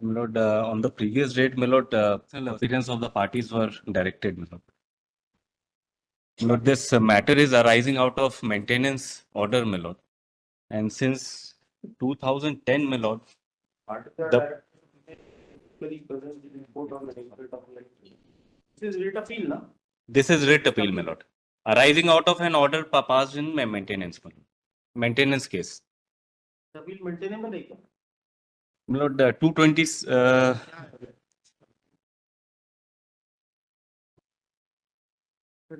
My lord, on the previous date, my lord, appearance of the parties were directed, my lord. My lord, this matter is arising out of maintenance order, my lord. And since 2010, my lord, this is writ appeal, my lord, arising out of an order passed in my maintenance, my lord. Maintenance case. appeal maintainable है क्या? My lord, 220.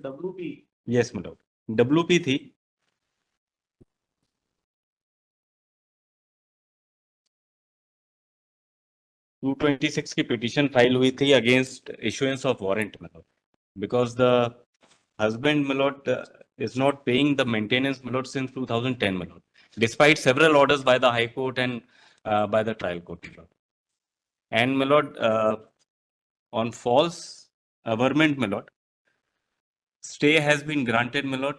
WP Yes, my lord. WP थी. 226 की petition file हुई थी against issuance of warrant, my lord, because the husband, my lord, is not paying the maintenance, my lord, since 2010, my lord, despite several orders by the High Court and by the trial court, my lord. And my lord, on false averment, my lord, stay has been granted, my lord,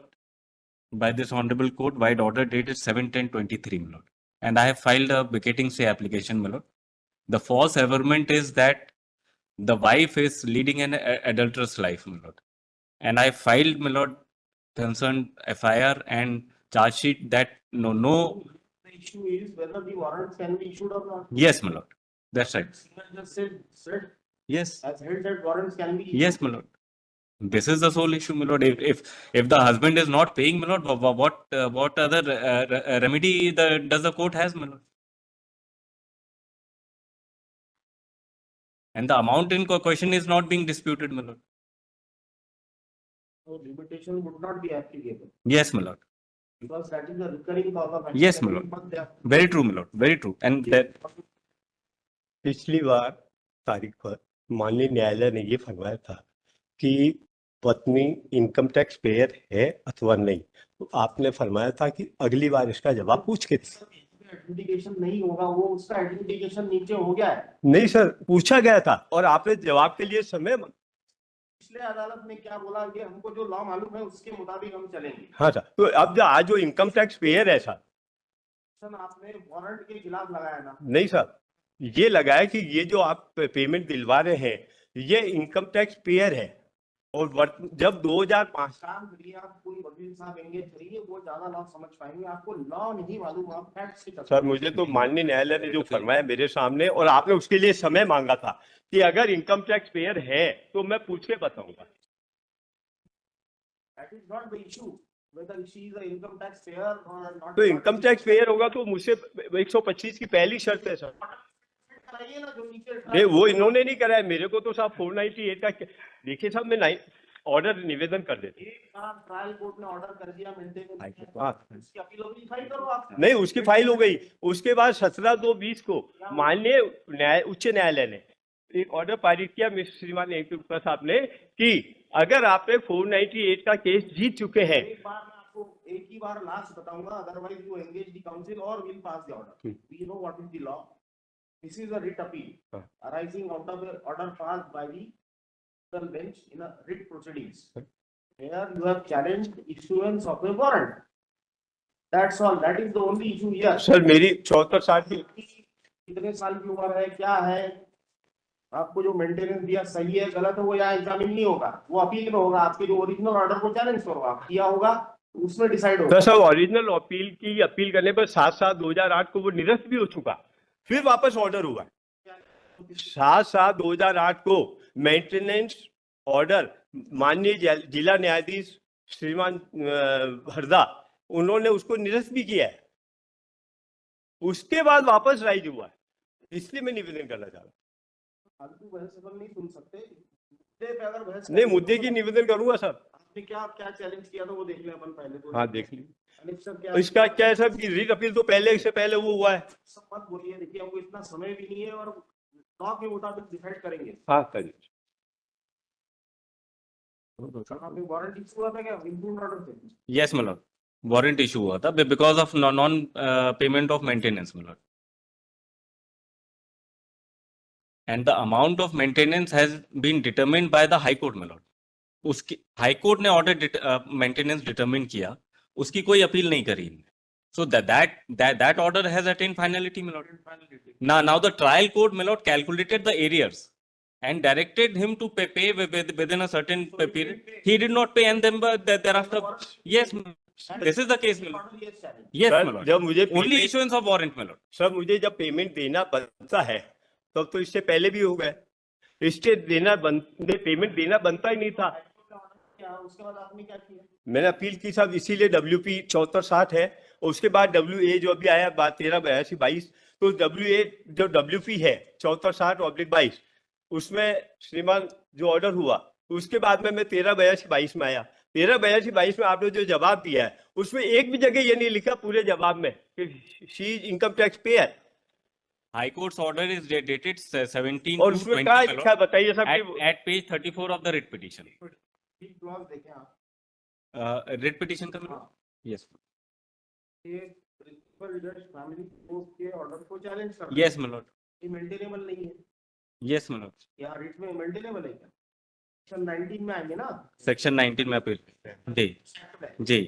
by this honorable court, by order dated 7/10/23, my lord. And I have filed a vacating stay application, my lord. The false averment is that the wife is leading an adulterous life, my lord. And I filed, my lord, concerned FIR and charge sheet that no. The issue is whether the warrants can be issued or not. Yes, my lord. That's right. Just said Yes. as held that warrants can be issued. Yes, my lord. This is the sole issue, my lord. If the husband is not paying, my lord, what other remedy does the court has, my lord? And the amount in question is not being disputed, my lord. So limitation would not be applicable. Yes, my lord. Because that is the recurring cause of action. Yes, my lord. Very true, my lord. Very true. And that पिछली बार तारीख पर माननीय न्यायालय ने ये फरमाया था कि पत्नी इनकम टैक्स पेयर है अथवा नहीं, तो आपने फरमाया था कि अगली बार इसका जवाब पूछ के एडजुडिकेशन नहीं होगा, वो उसका एडजुडिकेशन नीचे हो गया है। नहीं सर, पूछा गया था और आपने जवाब के लिए समय पिछले अदालत ने क्या बोला कि हमको जो लॉ मालूम है उसके मुताबिक हम चलेंगे। हाँ सर, तो अब आज जो इनकम टैक्स पेयर है सर, आपने वारंट के खिलाफ लगाया ना? नहीं सर, ये लगाया कि ये जो आप पेमेंट दिलवा रहे हैं ये इनकम टैक्स पेयर है और जब 2005 काम करिए, आप कोई वकील साहब एंगेज करिए, वो ज्यादा लॉ समझ पाएंगे, आपको लॉ नहीं मालूम, आप फैक्ट से। सर मुझे तो माननीय न्यायालय ने जो फरमाया मेरे सामने और आपने उसके लिए समय मांगा था कि अगर इनकम टैक्स पेयर है तो मैं पूछ के बताऊंगा। That is not the issue, whether she is an income tax payer or not. तो इनकम टैक्स पेयर होगा तो मुझसे 125 की पहली शर्त है सर। कराइए ना, जो नीचे नहीं वो इन्होंने नहीं कराया, मेरे को तो साहब 498 का देखिए साहब, मैं ऑर्डर निवेदन कर देती। ट्रायल कोर्ट ने ऑर्डर कर दिया मेंटेनेंस, उसकी अपील होगी, फाइल करो आप। नहीं उसकी फाइल हो गई, उसके बाद 17/2/20 को माननीय उच्च न्यायालय ने एक ऑर्डर पारित किया श्रीमान गुप्ता साहब ने कि अगर आपने 498 का केस जीत चुके हैं। एक बार मैं आपको एक ही बार लास्ट बताऊंगा, otherwise you engage the counsel और will pass the order. We know what is the law. This is a writ appeal arising out of an order passed by the bench in a writ proceedings. Here you have challenged issuance of a warrant. That's all. That is the only issue here. Sir मेरी 74 साल की, कितने साल की उम्र है, क्या है, आपको जो मेंटेनेंस दिया सही है गलत है वो यहाँ एग्जामिन नहीं होगा, वो अपील में होगा। आपके जो ओरिजिनल ऑर्डर को चैलेंज करो आप किया होगा उसमें डिसाइड होगा। सर ओरिजिनल अपील की अपील करने पर 7/7/2008 को वो निरस्त भी हो चुका, फिर वापस ऑर्डर हुआ। 7/7/2008 को मेंटेनेंस ऑर्डर माननीय जिला न्यायाधीश श्रीमान हरदा, उन्होंने उसको निरस्त भी किया है, उसके बाद वापस राइज हुआ है, इसलिए मैं निवेदन करना चाह रहा हूँ। नहीं सुन सकते पे, अगर बहस नहीं मुद्दे की निवेदन करूंगा सर। आपने क्या चैलेंज किया था वो देख लें अपन पहले तो। हाँ देख ली। क्या इसका क्या है सर कि रीट अपील तो पहले से पहले वो हुआ है। सब मत बोलिए, देखिए हमको इतना समय भी नहीं है और लॉ के मुताबिक डिसाइड करेंगे। हाँ करिए। वारंट इशू हुआ था क्या इंप्रूव्ड ऑर्डर से? yes, my lord. Warrant issue हुआ था because of non payment of maintenance, my lord. And the amount of maintenance has been determined by the High Court, my lord. उसकी high court ने order maintenance determine किया, उसकी कोई appeal नहीं करी। So that order has attained finality, my lord. Now the trial court, my lord, calculated the arrears and directed him to pay within a certain period. He did not pay, and then thereafter, yes, my lord. This is the case, my lord. Yes, challenge. Yes, sir, my lord. जब मुझे Only payment- issuance of warrant, my lord. Sir मुझे जब payment देना बनता है तब तो इससे पहले भी हो गए, इससे पेमेंट देना बनता ही नहीं था। क्या उसके बाद आपने क्या किया? मैंने अपील की साहब, इसीलिए WP 7460 है, और उसके बाद WA जो अभी आया 138222, तो WA जो WP है 7460/22 उसमें श्रीमान जो ऑर्डर हुआ उसके बाद में मैं 138222 में आया। 138222 में आपने जो जवाब दिया है उसमें एक भी जगह ये नहीं लिखा पूरे जवाब में कि she income tax payer, High Court's order is dated 17 और to उसमें 20, क्या my लिखा lord, बताइए साहब। at page 34 of the writ petition. एक क्लॉज देखें आप, Writ petition का, my lord? Yes. ये प्रिंसिपल जज फैमिली कोर्ट के ऑर्डर को चैलेंज कर रहा है। Yes, my lord. ये मेंटेनेबल नहीं है, Yes, my lord. यहाँ रिट में मेंटेनेबल है क्या? सेक्शन 19 में आएंगे ना, Section 19 में अपील। जी एक्ट में। जी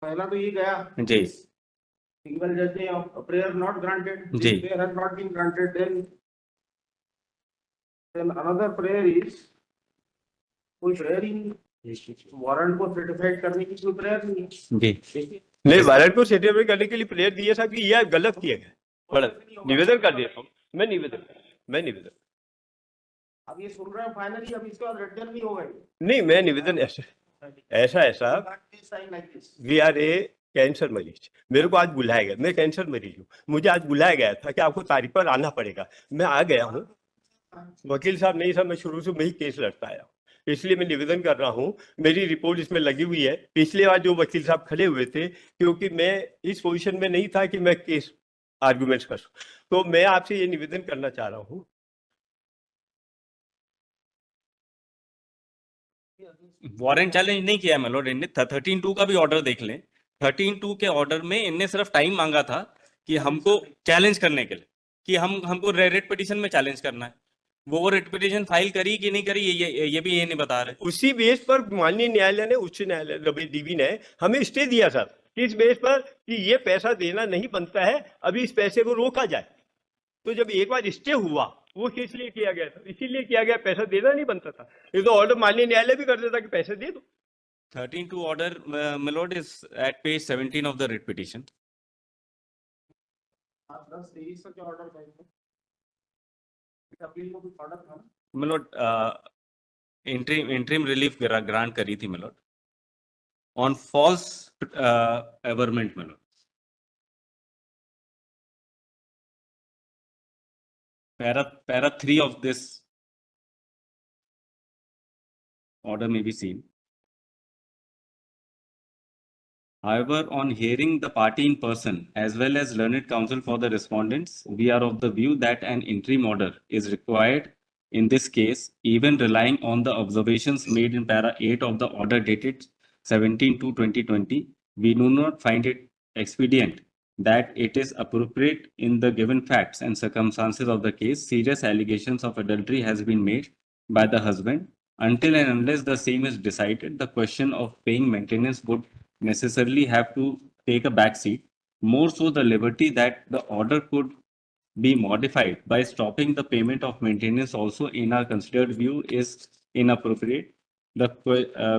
पहला तो ये गया, जी सिंगल जज ने प्रेयर नॉट ग्रांटेड, जी। Prayer has not been granted, then another prayer is, कोई प्रेयर ही नहीं, वारंट को सर्टिफाइड करने की कोई प्रेयर नहीं है। जी। देखिए, नहीं, वारंट को सर्टिफाइड करने के लिए प्रेयर दिए साहब कि यह गलत किया गया, बड़ा निवेदन कर देता हूँ मैं, निवेदन अब ये सुन रहे हैं फाइनली, अब इसके बाद रिटर्न भी होगा ये। नहीं, मैं निवेदन ऐसा वी आर ए कैंसर मरीज, मेरे को आज बुलाया गया, मैं कैंसर मरीज हूँ, मुझे आज बुलाया गया था कि आपको तारीख पर आना पड़ेगा, मैं आ गया हूँ। वकील साहब नहीं साहब, मैं शुरू से वही केस लड़ता आया हूँ, इसलिए मैं निवेदन कर रहा हूँ, मेरी रिपोर्ट इसमें लगी हुई है। पिछले बार जो वकील साहब खड़े हुए थे, क्योंकि मैं इस पोजीशन में नहीं था कि मैं केस आर्गुमेंट्स कर सकूं, तो मैं आपसे ये निवेदन करना चाह रहा हूँ। वारंट चैलेंज नहीं किया my lord इनने। 13(2) का भी ऑर्डर देख लें। 13(2) के ऑर्डर में इनने सिर्फ टाइम मांगा था कि हमको चैलेंज करने के लिए, कि हमको रिट पिटीशन में चैलेंज करना है। वो रिट पिटीशन फाइल करी कि नहीं करी, ये भी ये नहीं बता रहे। उसी बेस पर माननीय न्यायालय ने, उच्च न्यायालय डीवी ने हमें स्टे दिया सर, किस बेस पर कि ये पैसा देना नहीं बनता है, अभी इस पैसे को रोका जाए। तो जब एक बार स्टे हुआ, वो किस लिए किया गया था? इसीलिए किया गया, पैसा देना नहीं बनता था। ये तो ऑर्डर माननीय न्यायालय भी कर देता कि पैसे दे दो। 13(2) order, my lord, is at page 17 of the writ petition. आप 10-23 का क्या ऑर्डर करेंगे? अपील को कुछ ऑर्डर था ना? My lord, interim relief grant करी थी my lord, on false averment, my lord. Para 3 of this order may be seen. However, on hearing the party in person as well as learned counsel for the respondents, we are of the view that an interim order is required in this case, even relying on the observations made in para 8 of the order dated 17/2/2020. We do not find it expedient that it is appropriate in the given facts and circumstances of the case. Serious allegations of adultery has been made by the husband. Until and unless the same is decided, the question of paying maintenance would necessarily have to take a back seat. More so, the liberty that the order could be modified by stopping the payment of maintenance also, in our considered view, is inappropriate. The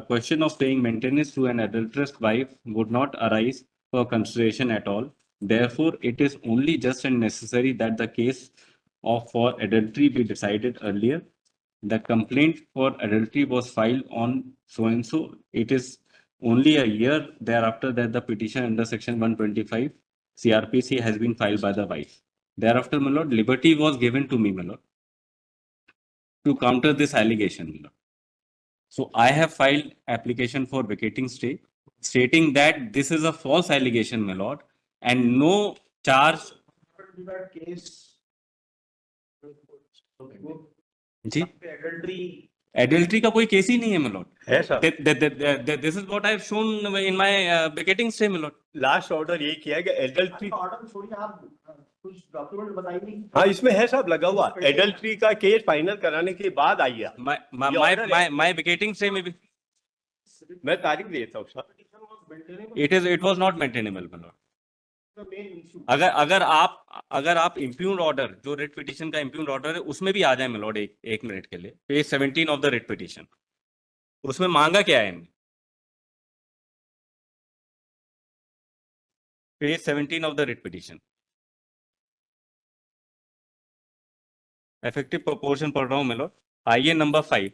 question of paying maintenance to an adulterous wife would not arise for consideration at all. Therefore, it is only just and necessary that the case for adultery be decided earlier. The complaint for adultery was filed on so and so. It is only a year thereafter that the petition under section 125 CRPC has been filed by the wife. Thereafter, my lord, liberty was given to me, my lord, to counter this allegation, my lord. So I have filed application for vacating stay, stating that this is a false allegation, my lord, and no charge. That case, ji, adultery, adultery का कोई case ही नहीं है, my lord. है sir, This is what I have shown in my vacating stay, my lord. Last order यही किया कि adultery, order छोड़िए, आप कुछ डॉक्यूमेंट बताइए। हाँ इसमें है साहब लगा हुआ, एडल्ट्री का केस फाइनल कराने के बाद आइए। My vacating stay may be. मैं तारीख देता हूँ sir. It was not maintainable, my lord. The main issue. अगर आप इम्प्यून्ड ऑर्डर, जो रिट पिटीशन का इम्प्यून्ड ऑर्डर है, उसमें भी आ जाए मिलॉर्ड एक मिनट के लिए, page 17 of the writ petition, उसमें मांगा क्या है इनने? Page 17 of the writ petition, effective proportion पढ़ रहा हूं मिलॉर्ड, आइए नंबर 5।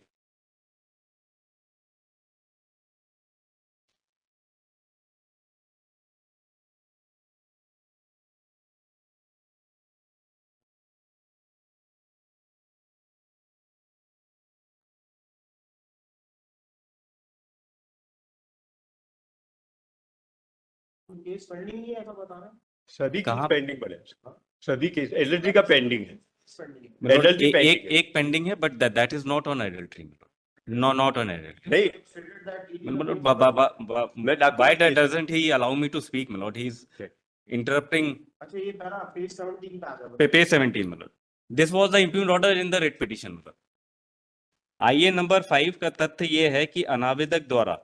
केस पेंडिंग नहीं है ऐसा बता रहे हैं? सभी केस कहाँ? पेंडिंग पड़े हैं। सभी केस एडल्ट्री का पेंडिंग है। पेंडिंग मिलॉर्ड, Adultery pending है। एक पेंडिंग है, but that is not on adultery milord, not on adultery नहीं stated that it is milord, मैं आपको why case- doesn't he allow me to speak मिलॉर्ड? he is interrupting अच्छा ये para page 17 पे आ गया page 17 milord, this was the impugned order in the writ petition milord. आइए नंबर 5 का तथ्य ये है कि अनावेदक द्वारा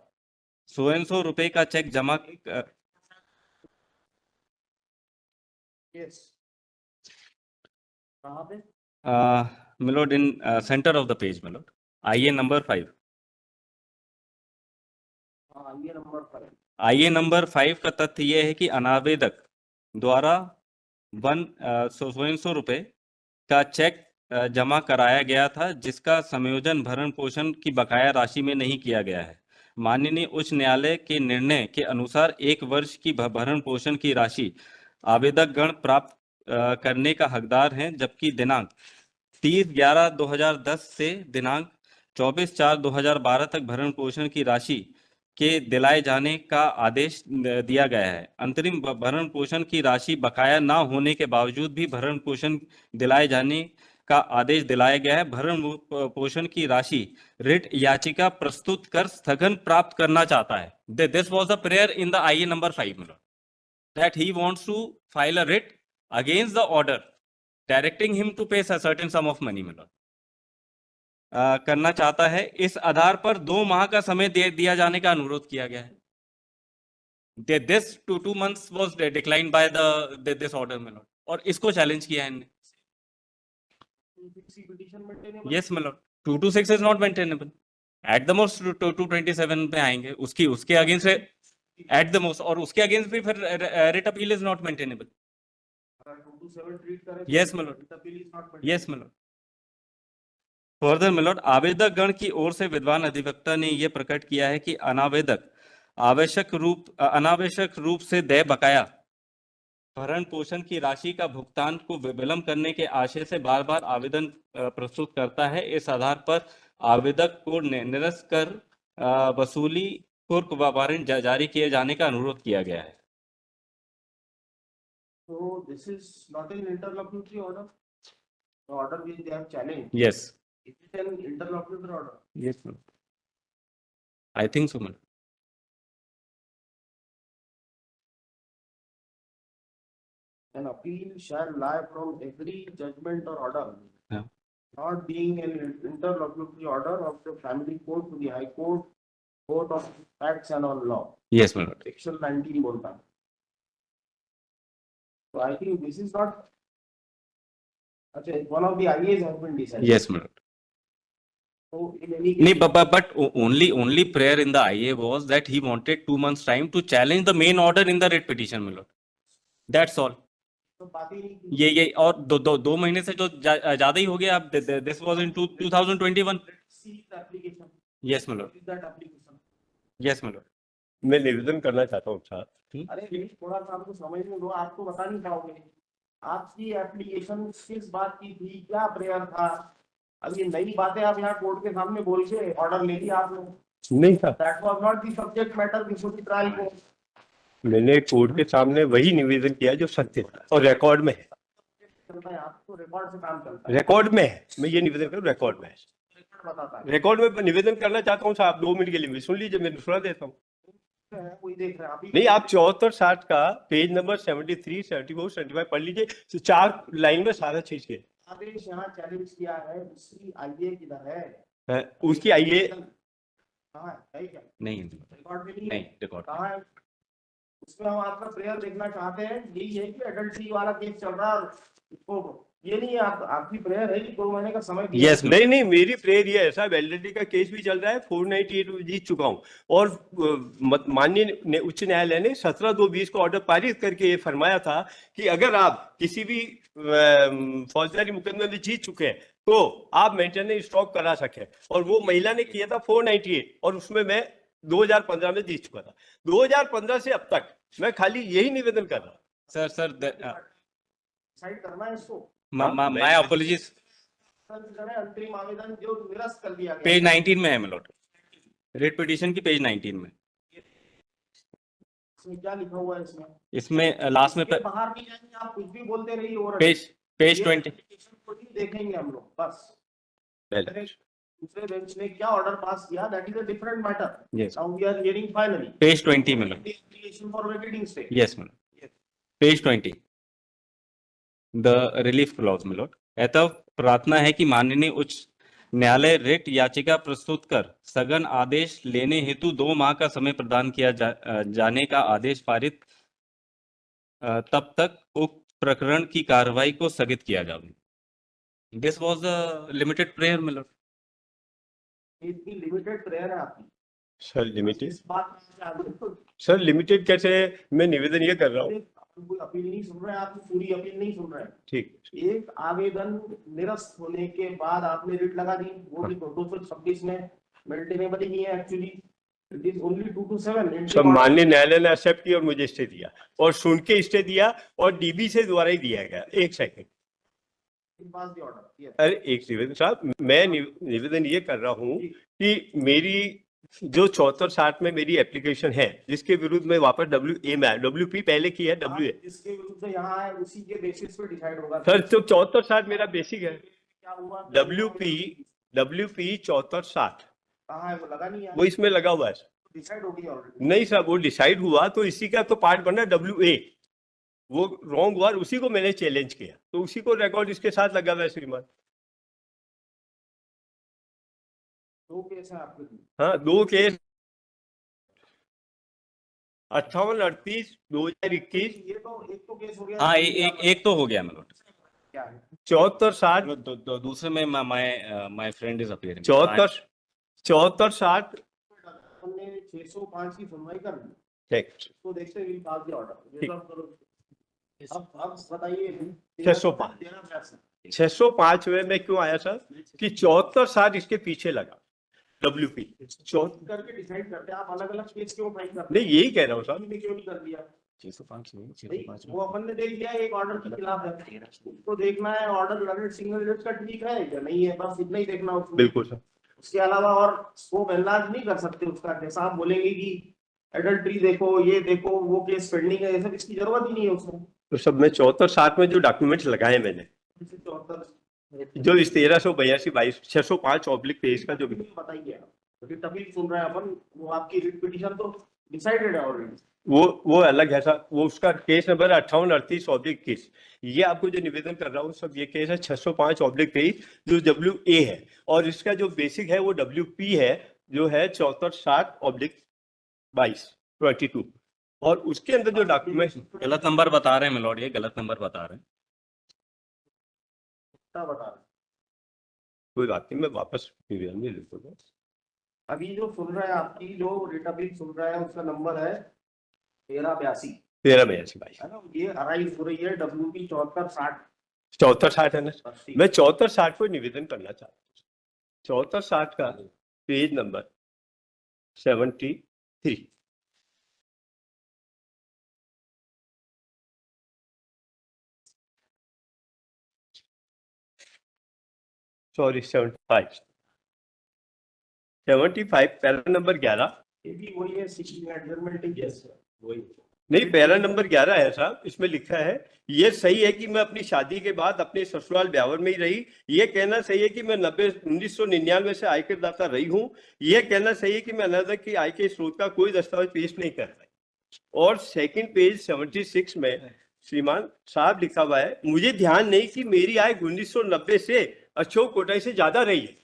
100 रुपए का चेक जमा यस कहाँ पे? Milord in centre of the page milord, आइए नंबर 5। हाँ ये नंबर 5। आइए नंबर 5 का तथ्य यह है कि अनावेदक द्वारा 100 रुपए का चेक जमा कराया गया था, जिसका संयोजन भरण पोषण की बकाया राशि में नहीं किया गया है। माननीय उच्च न्यायालय के निर्णय के अनुसार 1 वर्ष की भरण पोषण की राशि आवेदक गण प्राप्त करने का हकदार हैं, जबकि दिनांक 30/11/2010 से दिनांक 24/4/2012 तक भरण पोषण की राशि के दिलाए जाने का आदेश दिया गया है। अंतरिम भरण पोषण की राशि बकाया ना होने के बावजूद भी भरण पोषण दिलाए जाने का आदेश दिलाया गया है। भरण पोषण की राशि रिट याचिका प्रस्तुत कर स्थगन प्राप्त करना चाहता है। This was the prayer in the आईए number 5 that he wants to file a writ against the order directing him to pay a certain sum of money milord, करना चाहता है। इस आधार पर 2 माह का समय दिया जाने का अनुरोध किया गया है। This 2 months was declined by this order milord, और इसको चैलेंज किया है इनने। Petition maintainable yes milord, 226 is not maintainable, at the most 227 पे आएंगे, उसके अगेंस्ट एट द मोस्ट, और उसके अगेंस्ट भी फिर writ appeal is not maintainable. 227 treat करें Yes, my lord. the bill is not maintained. Yes milord. Further milord, आवेदक गण की ओर से विद्वान अधिवक्ता ने यह प्रकट किया है कि अनावेदक अनावश्यक रूप से देय बकाया भरण पोषण की राशि का भुगतान को विलंब करने के आशय से बार बार आवेदन प्रस्तुत करता है। इस आधार पर आवेदक को निरस्त कर वसूली कुर्क वारंट जारी किए जाने का अनुरोध किया गया है। So this is not an interlocutory order. The order which they have challenged. Yes Is it an interlocutory order? Yes I think so milord. An appeal shall lie from every judgment or order. Yeah. Not being an interlocutory order of the family court to the high court, court of facts and on law. Yes milord. Section 19 बोलता है। So I think this is not. अच्छा, one of the IAs has been decided. Yes milord. So in any नहीं, case, but only prayer in the IA was that he wanted 2 months time to challenge the main order in the writ petition milord, that's all। तो बात ही नहीं की। ये और दो महीने से जो ज्यादा ही हो गया। अब this was in 2021। See the application. Yes milord, Is that application? Yes milord. मैं निवेदन करना चाहता हूँ साहब। अरे प्लीज थोड़ा सा आपको समझने दो, आप तो बता नहीं पाओगे। आपकी एप्लीकेशन किस बात की थी, क्या प्रेयर था? अब ये नई बातें आप यहाँ कोर्ट के सामने बोल के ऑर्डर ले लिया आपने। नहीं था, that was not the subject matter before the trial court. मैंने कोर्ट के सामने वही निवेदन किया जो सत्य था और रिकॉर्ड में है। चलता है, आपको रिकॉर्ड से काम चलता है। रिकॉर्ड में है, मैं ये निवेदन करूँ, रिकॉर्ड में है। रिकॉर्ड बताता है। रिकॉर्ड में निवेदन करना चाहता हूँ साहब, 2 मिनट के लिए सुन लीजिए, मैं सुना देता हूँ। कोई देख रहा है अभी? नहीं, आप 74-60 का पेज नंबर 73, 74, 75 पढ़ लीजिए। 4 लाइन में सारा चीज के आदेश यहाँ चैलेंज किया है। दूसरी आईए किधर है? है। उसकी आइए कहाँ है? क्या? नहीं रिकॉर्ड में नहीं है? नहीं रिकॉर्ड कहाँ है? इसमें हम आपका प्रेयर देखना चाहते हैं, यही है कि एडल्ट्री वाला केस चल रहा है और इसको ये नहीं है, आपकी प्रेयर है कि 2 महीने का समय दिया Yes, नहीं नहीं, मेरी प्रेयर ये है साहब, एलएलडी का केस भी चल रहा है, 498 जीत चुका हूं और माननीय उच्च न्यायालय ने 17/2/20 को ऑर्डर पारित करके ये फरमाया था कि अगर आप किसी भी फौजदारी मुकदमे में जीत चुके हैं तो आप मेंटेनेंस स्टॉप करा सके, और वो महिला ने किया था 498 और उसमें मैं 2015 में जीत चुका था। 2015 से अब तक मैं खाली यही निवेदन कर रहा हूँ। sir, डिसाइड करना है इसको, my apologies. अंतरिम आवेदन जो निरस्त कर दिया गया पेज 19 में है मिलोट, रेट पिटीशन की पेज 19 में। इसमें क्या लिखा हुआ है? इसमें लास्ट में इसके बाहर नहीं जाएंगे, आप कुछ भी बोलते रहिए और पेज ये 20 application को ही देखेंगे हम लोग बस। दूसरे बेंच ने क्या ऑर्डर पास किया, that is a different matter. Yes. Now we are hearing finally page 20 milord. Application for vacating stay. Yes, milord, page 20 the relief clause milord. अतः प्रार्थना है कि माननीय उच्च न्यायालय रिट याचिका प्रस्तुत कर सघन आदेश लेने हेतु 2 माह का समय प्रदान किया जाने का आदेश पारित तब तक उक्त प्रकरण की कार्रवाई को स्थगित किया जाए। This was the limited prayer milord. इतनी लिमिटेड प्रेयर है आपकी सर लिमिटेड, इस बात में सर लिमिटेड कैसे? मैं निवेदन ये कर रहा हूँ। कोई अपील नहीं सुन रहे हैं, आपकी पूरी अपील नहीं सुन रहे हैं। ठीक, एक आवेदन निरस्त होने के बाद आपने रिट लगा दी, वो भी 226 में मेंटेनेबल ही है actually. It is only 2 to 7। सब माननीय न्यायालय ने एक्सेप्ट किया और मुझे स्टे दिया, और सुन के स्टे दिया और डीबी से द्वारा ही दिया गया। एक सेकंड, अरे एक निवेदन साहब, मैं निवेदन ये कर रहा हूँ कि मेरी जो 74/60 में मेरी एप्लीकेशन है जिसके विरुद्ध में वापस WA में WP पहले की है, WA जिसके विरुद्ध यहाँ है उसी के बेसिस पे डिसाइड होगा सर। तो 74/60 मेरा बेसिक है। क्या हुआ? WP 74/60 कहाँ है? वो लगा नहीं है, वो इसमें लगा हुआ है। डिसाइड हो गया ऑलरेडी। नहीं सर, वो डिसाइड हुआ तो इसी का तो पार्ट बना WA, वो रॉन्ग हुआ, उसी को मैंने चैलेंज किया, तो उसी को रिकॉर्ड इसके साथ लगा हुआ है श्रीमान। 2 केस है आपके। हाँ 2 केस, 58/38/2021। ये तो एक तो केस हो गया। हाँ एक तो हो गया मिलोट। क्या है? 74/60 दूसरे में माय फ्रेंड इज अपीयरिंग। 74/60 हमने 605 की सुनवाई कर ली, ठीक, तो देखते हैं पास दिया ऑर्डर। ठीक। अब बताइए 605 605 में मैं क्यों आया सर कि 74/60 इसके पीछे लगा WP करके डिसाइड करते हैं। आप अलग अलग केस क्यों फाइल करते नहीं, यही कह रहा हूँ सर। हैं? क्यों नहीं कर दिया? 605 नहीं, वो अपन ने देख लिया एक ऑर्डर के खिलाफ है, उसको देखना है ऑर्डर लर्नेड सिंगल जज का ठीक है या नहीं है, बस इतना ही देखना उसमें। बिल्कुल सर। उसके अलावा और स्कोप एनलार्ज नहीं कर सकते उसका। जैसा आप बोलेंगे कि एडल्ट्री देखो, ये देखो, वो केस पेंडिंग है, ये सब इसकी जरूरत ही नहीं है उसमें। तो सब में 74/60 में जो डॉक्यूमेंट्स लगाए मैंने, 74 जो इस 1382/22 605/23 का जो बताइए, अपील सुन रहे हैं अपन, वो आपकी रिट पिटीशन तो डिसाइडेड है ऑलरेडी। वो अलग है सर, वो उसका केस नंबर 58/38/21। ये आपको जो निवेदन कर रहा हूँ सब, ये केस है 605/23 जो WA है, और इसका जो बेसिक है वो WP है जो है 74/60/22, और उसके अंदर जो डॉक्यूमेंट गलत नंबर बता रहे हैं मिलोट, ये गलत नंबर बता रहे हैं। क्या बता रहे हैं? कोई बात नहीं, मैं वापस निवेदन में लिखूंगा। अभी जो सुन रहे हैं, आपकी जो रिट अपील सुन रहे हैं, उसका नंबर है 1382 1382 है ना। ये अराइज हो रही है WP 74/60 74/60 है ना। मैं 74/60 को निवेदन करना चाहता हूँ। 74/60 का page number 73, sorry 75 para number 11। ये भी वही है, सीटिंग एडजर्नमेंट ही है, वही। नहीं, पैरा नंबर 11 है साहब, इसमें लिखा है ये सही है कि मैं अपनी शादी के बाद अपने ससुराल ब्यावर में ही रही। ये कहना सही है कि मैं 1999 से आयकर दाता रही हूँ। ये कहना सही है कि मैं अनादर की आय के स्रोत का कोई दस्तावेज पेश नहीं कर रही। और सेकंड पेज 76 में श्रीमान साहब लिखा हुआ है, मुझे ध्यान नहीं कि मेरी आय 1990 से अशोक कोटाई से ज्यादा रही है।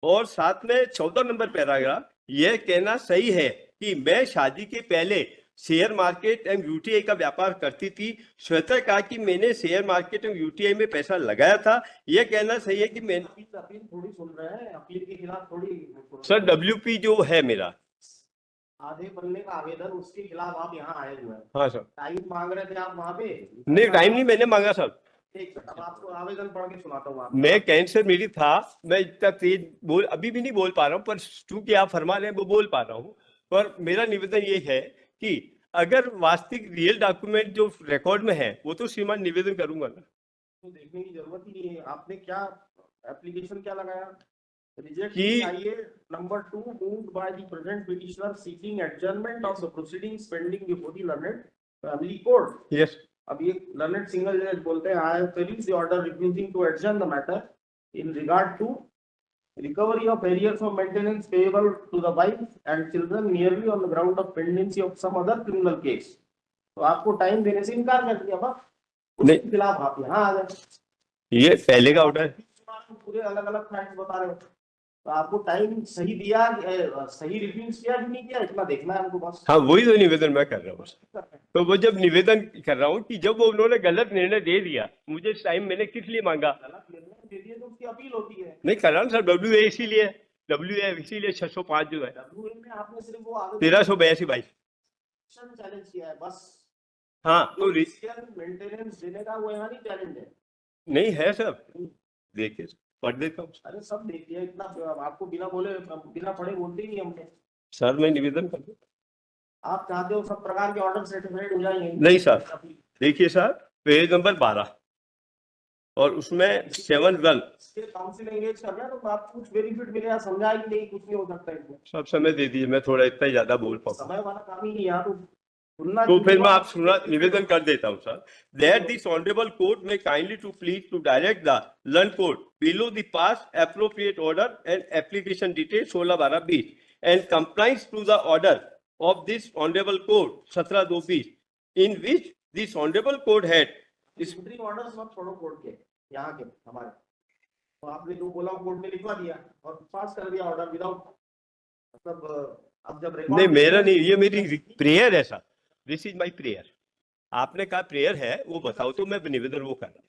और साथ में 14 नंबर पैराग्राफ, यह कहना सही है कि मैं शादी के पहले शेयर मार्केट एवं यूटीआई का व्यापार करती थी। स्वतः कहा कि मैंने शेयर मार्केट एवं यूटीआई में पैसा लगाया था। यह कहना सही है कि मैंने अपील थोड़ी सुन रहे हैं, अपील के खिलाफ थोड़ी। सर डब्ल्यूपी जो है मेरा, आधे पन्ने का आवेदन, उसके खिलाफ आप यहाँ आए हुए हैं। हाँ सर, टाइम मांग रहे थे आप वहाँ पे? नहीं टाइम नहीं मैंने मांगा सर। ठीक है, अब आपको आवेदन पढ़ के सुनाता हूँ। मैं कैंसर मेरी था, मैं इतना तेज बोल अभी भी नहीं बोल पा रहा हूँ, पर चूंकि आप फरमा रहे हैं वो बोल पा रहा हूँ। पर मेरा निवेदन ये है कि अगर वास्तविक रियल डॉक्यूमेंट जो रिकॉर्ड में है वो तो श्रीमान निवेदन करूंगा ना। तो देखने की जरूरत ही नहीं है। आपने क्या एप्लीकेशन क्या लगाया? रिजेक्ट कि चाहिए। Number 2, moved by the present petitioner seeking adjournment of the proceedings pending before the learned family court. Yes, अब ये learned single judge बोलते हैं, I have released the order refusing to adjourn the matter in regard to recovery of arrears of maintenance payable to the wife and children merely on the ground of pendency of some other criminal case. तो आपको time देने से इनकार कर दिया, बस उसके खिलाफ आप यहाँ आ गए। ये पहले का ऑर्डर पूरे अलग अलग फैक्ट्स बता रहे हो, तो आपको टाइम सही दिया, सही रिफ्यूज किया कि नहीं किया, इतना देखना है हमको बस। हाँ वही तो निवेदन मैं कर रहा हूँ। तो वो जब निवेदन कर रहा हूँ कि जब वो उन्होंने गलत निर्णय दे दिया, मुझे टाइम मैंने किस लिए मांगा? गलत निर्णय दे दिए तो उसकी अपील होती है। नहीं कर रहा हूँ सर, WA इसीलिए, WA इसीलिए 605 जो है, WA में आपने सिर्फ वो आवेदन 1382 22 चैलेंज किया है बस। हाँ तो मेंटेनेंस देने का वो यहाँ नहीं चैलेंज है। नहीं है सर, देखिए पढ़ देता हूँ। अरे सब देखिए, इतना आपको बिना बोले बिना पढ़े बोलते ही नहीं हमने। सर मैं निवेदन कर दूं? आप चाहते हो सब प्रकार के ऑर्डर सर्टिफाइड हो जाएंगे? नहीं सर, देखिए सर पेज नंबर 12 और उसमें 7-1 काउंसिल एंगेज करना है, तो आपको कुछ बेनिफिट मिलेगा, समझा कि नहीं, कुछ नहीं हो सकता इसमें। सब समय दे दीजिए, मैं थोड़ा इतना ज्यादा बोल पाऊँ। समय वाला काम ही नहीं यहाँ तो सुनना। तो फिर मैं आप सुना निवेदन कर देता हूँ sir, that this honourable court में kindly to please to direct the learned court below the pass appropriate order and application dated 16/12/20 and compliance to the order of this honourable court 17/2/20 in which this honourable court had orders मत छोड़ो court के, यहाँ के हमारे, तो आपने जो बोला कोर्ट में लिखवा दिया और पास कर दिया ऑर्डर विदाउट, मतलब अब जब नहीं मेरा नहीं, ये मेरी प्रेयर है sir, this is my prayer. आपने कहा प्रेयर है वो बताओ तो मैं निवेदन वो कर रहा हूँ।